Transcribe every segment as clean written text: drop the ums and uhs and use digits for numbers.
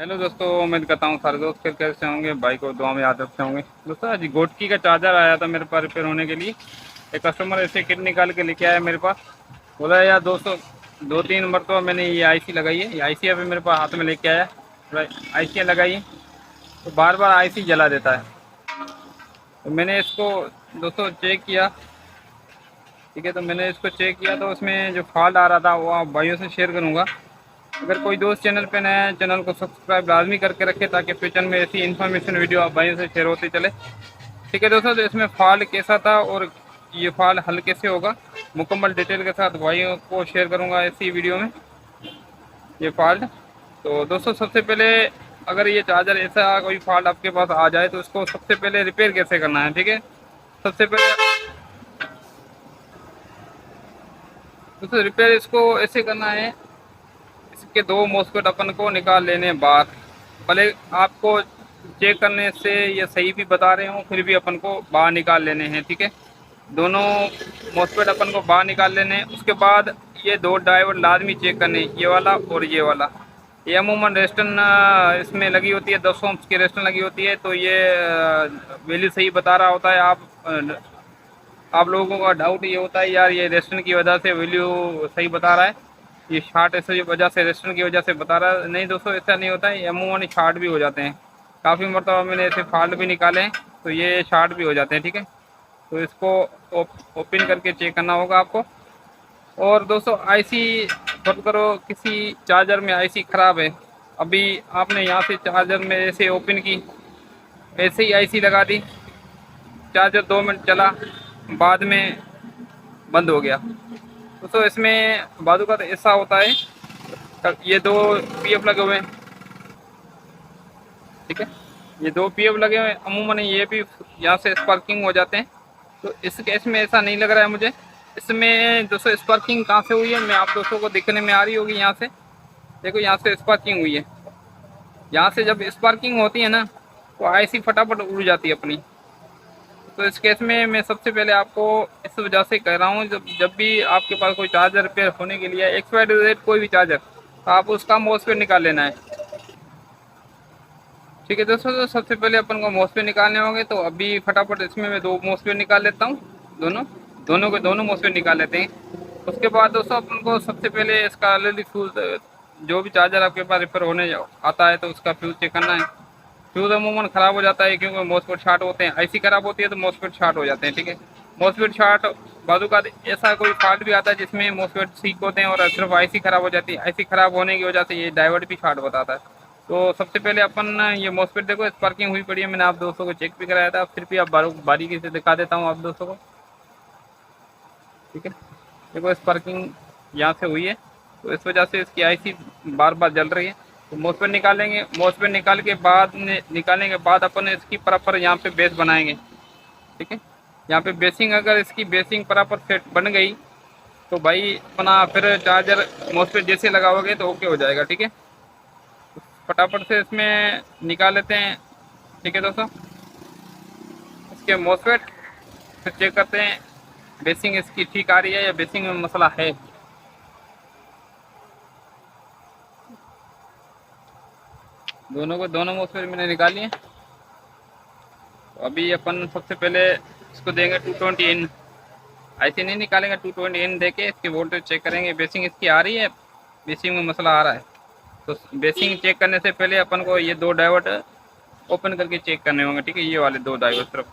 Hello दोस्तों, उम्मीद करता हूँ सारे दोस्त फिर कैसे होंगे, भाई को दुआ में याद रखते होंगे। दोस्तों आज गोटकी का चार्जर आया था मेरे पास रिपेयर होने के लिए। एक कस्टमर ऐसे किट निकाल के लेके आया मेरे पास। बोला यार दोस्तों, 2-3 मरतबा मैंने ये आईसी लगाई है, ये आईसी अभी मेरे पास हाथ में लेके आया। आईसी लगाई है तो बार बार आईसी जला देता है। तो मैंने इसको दोस्तों चेक किया, ठीक है। तो मैंने इसको चेक किया तो उसमें जो फॉल्ट आ रहा था वो आप भाइयों से शेयर करूँगा। अगर कोई दोस्त चैनल पे नया है, चैनल को सब्सक्राइब लाजमी करके रखे ताकि फ्यूचर में ऐसी इन्फॉर्मेशन वीडियो आप भाइयों से शेयर होती चले। ठीक है दोस्तों, तो इसमें फॉल्ट कैसा था और ये फॉल्ट हल कैसे होगा, मुकम्मल डिटेल के साथ भाइयों को शेयर करूंगा इसी वीडियो में ये फॉल्ट। तो दोस्तों सबसे पहले, अगर ये चार्जर ऐसा कोई फॉल्ट आपके पास आ जाए तो इसको सबसे पहले रिपेयर कैसे करना है, ठीक है। सबसे पहले दोस्तों रिपेयर इसको ऐसे करना है, इसके दो मॉस्फेट अपन को निकाल लेने बाहर। भले आपको चेक करने से ये सही भी बता रहे हो, फिर भी अपन को बाहर निकाल लेने हैं, ठीक है। दोनों मॉस्फेट अपन को बाहर निकाल लेने हैं। उसके बाद ये दो डायोड लाजमी चेक करने, ये वाला और ये वाला। ये अमूमन रेस्टन इसमें लगी होती है, 10 ओम्स की रेस्टन लगी होती है, तो ये वैल्यू सही बता रहा होता है। आप लोगों का डाउट ये होता है यार ये रेस्टन की वजह से वैल्यू सही बता रहा है, ये शार्ट ऐसे वजह से रेस्टन की वजह से बता रहा है। नहीं दोस्तों, ऐसा नहीं होता है, ये अमूमन शार्ट भी हो जाते हैं। काफ़ी मरतबा मैंने ऐसे फॉल्ट भी निकाले हैं तो ये शार्ट भी हो जाते हैं, ठीक है। तो इसको ओपन करके चेक करना होगा आपको। और दोस्तों आईसी फर्ज करो किसी चार्जर में आईसी ख़राब है, अभी आपने यहाँ से चार्जर में ऐसे ओपन की, ऐसे ही आईसी लगा दी, चार्जर 2 मिनट चला, बाद में बंद हो गया। दोस्तों इसमें बाजू का तो ऐसा होता है, ये दो पीएफ लगे हुए हैं, ठीक है। ये दो पीएफ लगे हुए हैं, अमूमन ये भी यहाँ से स्पार्किंग हो जाते हैं। तो इस केस में ऐसा नहीं लग रहा है मुझे। इसमें दोस्तों स्पार्किंग कहाँ से हुई है, मैं आप दोस्तों को दिखने में आ रही होगी। यहाँ से देखो, यहाँ से स्पार्किंग हुई है। यहाँ से जब स्पार्किंग होती है ना तो आईसी फटाफट उड़ जाती है अपनी। तो इस केस में मैं सबसे पहले आपको इस वजह से कह रहा हूँ, जब भी आपके पास कोई चार्जर रिपेयर होने के लिए एक्सपायरी कोई भी चार्जर, तो आप उसका मॉसफेट निकाल लेना है, ठीक है दोस्तों। तो सबसे पहले अपन को मॉसफेट निकालने होंगे, तो अभी फटाफट इसमें मैं दो मॉसफेट निकाल लेता हूँ। दोनों दोनों के दोनों मॉसफेट निकाल लेते हैं। उसके बाद दोस्तों अपन को सबसे पहले इसका एलईडी फ्यूज, जो भी चार्जर आपके पास रिपेयर होने आता है तो उसका फ्यूज चेक करना है। फ्यूज अमूमन ख़राब हो जाता है क्योंकि मॉसफेट शार्ट होते हैं, आईसी ख़राब होती है तो मॉसफेट शार्ट हो जाते हैं, ठीक है। मॉसफेट शार्ट बाजू का ऐसा कोई फॉल्ट भी आता है जिसमें मॉसफेट ठीक होते हैं और सिर्फ आईसी ख़राब हो जाती है। आईसी ख़राब होने की वजह से ये डायोड भी शार्ट बताता है। तो सबसे पहले अपन ये मॉसफेट देखो, स्पार्किंग हुई पड़ी है, मैंने आप दोस्तों को चेक भी कराया था, फिर भी आप बारीकी से दिखा देता हूँ आप दोस्तों को, ठीक है। देखो स्पार्किंग यहाँ से हुई है, तो इस वजह से इसकी आईसी बार बार जल रही है। तो मॉसफेट निकालेंगे, मॉसफेट निकालने के बाद अपन इसकी प्रॉपर यहाँ पे बेस बनाएंगे, ठीक है। यहाँ पे बेसिंग, अगर इसकी बेसिंग प्रॉपर सेट बन गई तो भाई अपना फिर चार्जर मॉसफेट जैसे लगाओगे तो ओके हो जाएगा, ठीक है। फटाफट से इसमें निकाल लेते हैं, ठीक है दोस्तों। इसके मॉसफेट फिर चेक करते हैं बेसिंग इसकी ठीक आ रही है या बेसिंग में मसला है। दोनों मॉसफेट मैंने निकाली है। तो अभी अपन सबसे पहले इसको देंगे 220 इन, ऐसे नहीं निकालेंगे, 220 इन देके इसकी वोल्टेज चेक करेंगे, बेसिंग इसकी आ रही है, बेसिंग में मसला आ रहा है। तो बेसिंग चेक करने से पहले अपन को ये दो डायोड ओपन करके चेक करने होंगे, ठीक है। ये वाले दो डायोड सिर्फ,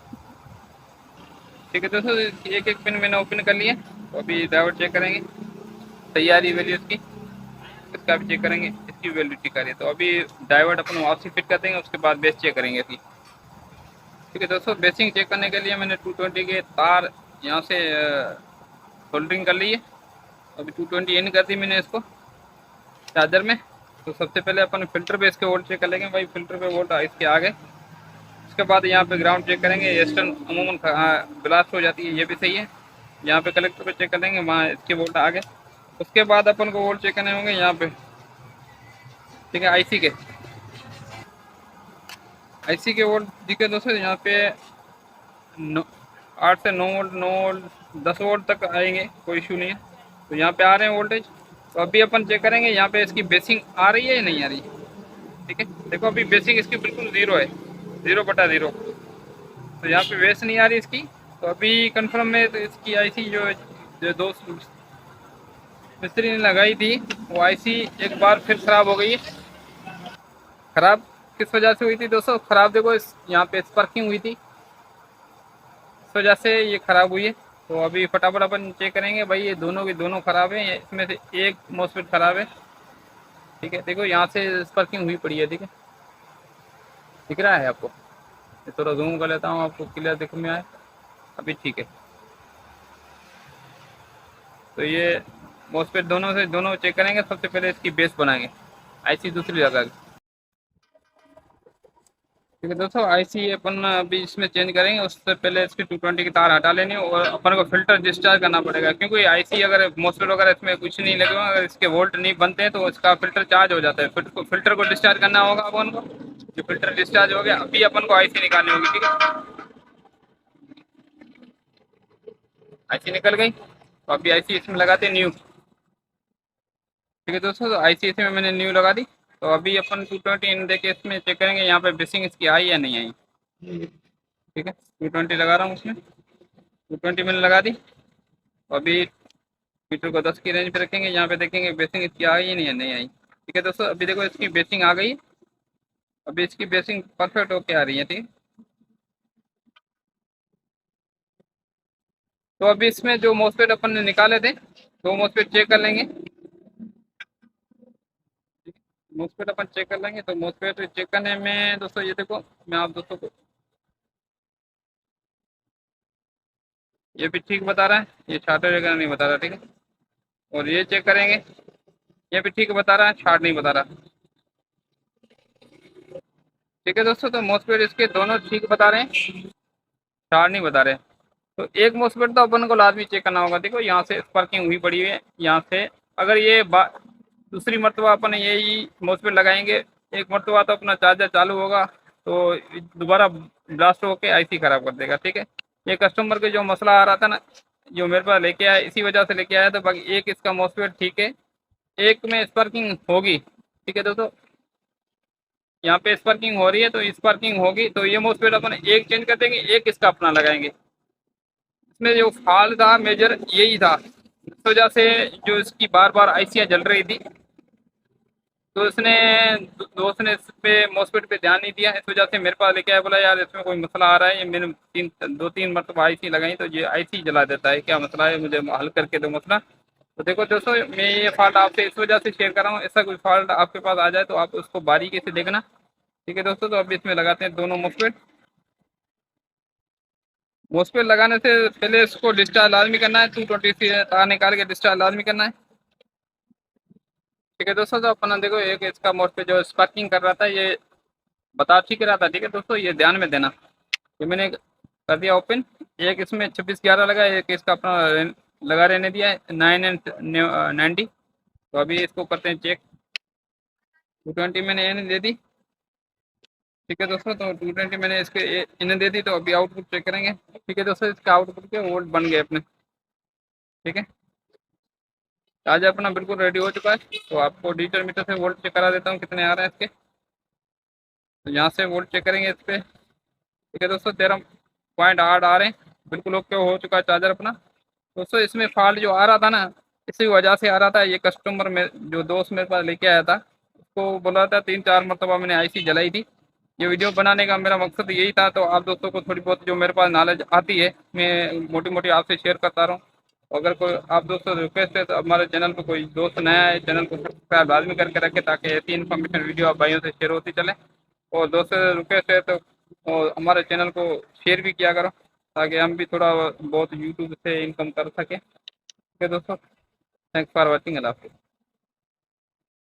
ठीक है दोस्तों। एक एक पिन मैंने ओपन कर लिया। तो अभी डायोड चेक करेंगे, तैयारी वैल्यू इसकी, इसका भी चेक करेंगे, इसकी वैल्यू ठीक आ रही है। तो अभी डायोड अपन वापसी फिट कर देंगे, उसके बाद बेस चेक करेंगे इसकी, ठीक है दोस्तों। बेसिंग चेक करने के लिए मैंने 220 के तार यहाँ से सोल्डरिंग कर ली है। अभी 220 इन कर दी मैंने इसको चार्जर में। तो सबसे पहले अपन फिल्टर पे इसके वोल्ट चेक कर लेंगे, भाई फिल्टर पे वोल्ट इसके आ गए। उसके बाद यहाँ पे ग्राउंड चेक करेंगे, वेस्टर्न अमूमन ब्लास्ट हो जाती है, ये भी सही है। यहाँ पे कलेक्टर पे चेक कर लेंगे, वहाँ इसके वोल्ट आ गए। उसके बाद अपन को वोल्ट चेक करने होंगे यहाँ पे, ठीक है, आईसी के वोल्ट दिखे दोस्तों। यहाँ पे 8 से 9 वोल्ट, 9 वोल्ट, 10 वोल्ट तक आएंगे, कोई इशू नहीं है। तो यहाँ पे आ रहे हैं वोल्टेज। तो अभी अपन चेक करेंगे यहाँ पे इसकी बेसिंग आ रही है या नहीं आ रही है। ठीक है। देखो अभी बेसिंग इसकी बिल्कुल ज़ीरो है, 0/0। तो यहाँ पे वेस्ट नहीं आ रही इसकी। तो अभी कंफर्म में तो इसकी आईसी जो दो मिस्त्री ने लगाई थी, वो आईसी एक बार फिर ख़राब हो गई है। ख़राब किस वजह से हुई थी दोस्तों? ख़राब देखो इस यहाँ पे स्पार्किंग हुई थी, इस वजह से ये ख़राब हुई है। तो अभी फटाफट अपन चेक करेंगे भाई, ये दोनों की दोनों ख़राब है, इसमें से एक मोस्फेट ख़राब है। ठीक है, देखो यहाँ से स्पार्किंग हुई पड़ी है। ठीक है, दिख रहा है आपको? मैं थोड़ा जूम कर लेता हूँ, आपको क्लियर दिख में आए। अभी ठीक है। तो ये मोस्फेट दोनों से दोनों चेक करेंगे। सबसे पहले इसकी बेस बनाएंगे, आईसी दूसरी लगा के। ठीक है दोस्तों, आईसी अपन अभी इसमें चेंज करेंगे। उससे पहले इसकी 220 की तार हटा लेनी और अपन को फिल्टर डिस्चार्ज करना पड़ेगा, क्योंकि आईसी अगर मोस्फेट वगैरह इसमें कुछ नहीं लगेगा, अगर इसके वोल्ट नहीं बनते हैं तो इसका फिल्टर चार्ज हो जाता है। फिल्टर को डिस्चार्ज करना होगा अपन को। जो फिल्टर डिस्चार्ज हो गया, अभी अपन को आईसी निकालनी होगी। ठीक है, आईसी निकल गई, तो अभी आईसी इसमें लगाते हैं न्यू। ठीक है दोस्तों, तो आईसी इसमें मैंने न्यू लगा दी। तो अभी अपन 220 इन देके इसमें चेक करेंगे यहाँ पे बेसिंग इसकी आई या नहीं आई। ठीक है, 220 लगा रहा हूँ उसमें, 220 मैंने लगा दी। अभी मीटर को 10 की रेंज पे रखेंगे, यहाँ पे देखेंगे बेसिंग इसकी आई नहीं है, नहीं आई। ठीक है दोस्तों, अभी देखो इसकी बेसिंग आ गई। अभी इसकी बेसिंग परफेक्ट होके आ रही है। ठीक, तो अभी इसमें जो मोस्फेट अपन ने निकाले थे, दो मोस्फेट चेक कर लेंगे। मोस्फेट अपन चेक कर लेंगे। तो मोस्फेट चेक करने में दोस्तों ये देखो, मैं आप दोस्तों को ये भी ठीक बता रहा है, ये शार्टेज वगैरह नहीं बता रहा। ठीक है, और ये चेक करेंगे, ये भी ठीक बता रहा है, शार्ट नहीं बता रहा। ठीक है दोस्तों, तो मोस्फेट इसके दोनों ठीक बता रहे हैं, शार्ट नहीं बता रहे। तो एक मोस्फेट तो अपन को लाजमी चेक करना होगा। देखो यहाँ से स्पार्किंग हुई पड़ी है, यहाँ से अगर ये दूसरी मरतबा अपन यही मोस्फेट लगाएंगे, एक मरतबा तो अपना चार्जर चालू होगा, तो दोबारा ब्लास्ट होके आईसी ख़राब कर देगा। ठीक है, ये कस्टमर के जो मसला आ रहा था ना, जो मेरे पास लेके आया, इसी वजह से लेके आया था। बाकी एक इसका मोस्फेट ठीक है, एक में स्पार्किंग होगी। ठीक है दोस्तों, यहाँ पे स्पार्किंग हो रही है, तो स्पार्किंग होगी, तो ये मोस्फेट अपन एक चेंज कर देंगे, एक इसका अपना लगाएंगे। इसमें जो फॉल्ट था मेजर यही था, इस वजह से जो इसकी बार बार आईसियाँ जल रही थी। तो इसने दोस्त ने इस पे मोस्फेट पे ध्यान नहीं दिया, इस वजह से मेरे पास लेके आया, बोला यार इसमें कोई मसला आ रहा है। ये मैंने 2-3 मरतबा आईसी लगाई तो ये आईसी जला देता है, क्या मसला है, मुझे हल करके दो मसला। तो देखो दोस्तों, मैं ये फॉल्ट आपसे इस वजह से शेयर कर रहा हूँ, ऐसा कोई फॉल्ट आपके पास आ जाए तो आप उसको बारीकी से देखना। ठीक है दोस्तों, तो अभी इसमें लगाते हैं दोनों मोस्फेट। मोस्फेट लगाने से पहले इसको डिस्चार्ज लाजमी करना है, 220 से तार निकाल के डिस्चार्ज लाजमी करना है। ठीक है दोस्तों, तो अपना देखो एक इसका मोस्फेट जो स्पार्किंग कर रहा था, ये बता ठीक रहा था। ठीक है दोस्तों, ये ध्यान में देना। ये मैंने कर दिया ओपन, एक इसमें 2611 लगा, एक इसका अपना लगा रहने दिया है 9 एंड 90। तो अभी इसको करते हैं चेक। 220 मैंने इन्हें दे दी। ठीक है दोस्तों, तो 220 मैंने इसके इन्हें दे दी। तो अभी आउटपुट चेक करेंगे। ठीक है दोस्तों, इसका आउटपुट के वोल्ट बन गए अपने। ठीक है, चार्जर अपना बिल्कुल रेडी हो चुका है। तो आपको डिजिटल मीटर से वोल्ट चेक करा देता हूँ कितने आ रहे हैं इसके। तो यहाँ से वोल्ट चेक करेंगे इस पर। ठीक है दोस्तों, 13.8 आ रहे हैं, बिल्कुल ओके हो चुका है चार्जर अपना। दोस्तों इसमें फॉल्ट जो आ रहा था ना, इसी वजह से आ रहा था। ये कस्टमर में जो दोस्त मेरे पास लेके आया था, उसको बोला था 3-4 मरतबा मैंने आईसी जलाई थी। ये वीडियो बनाने का मेरा मकसद यही था। तो आप दोस्तों को थोड़ी बहुत जो मेरे पास नॉलेज आती है, मैं मोटी मोटी आपसे शेयर करता रहा हूँ। अगर कोई आप दोस्तों रिक्वेस्ट है तो हमारे चैनल पर कोई दोस्त नया है, चैनल को सब्सक्राइब लाजमी करके रखें, ताकि ऐसी इन्फॉर्मेशन वीडियो आप भाइयों से शेयर होती चले। और दोस्तों रिक्वेस्ट है तो और हमारे चैनल को शेयर भी किया करो, ताकि हम भी थोड़ा बहुत यूट्यूब से इनकम कर सकें। ठीक है दोस्तों, थैंक्स फॉर वॉचिंग। अल्लाह हाफिज़।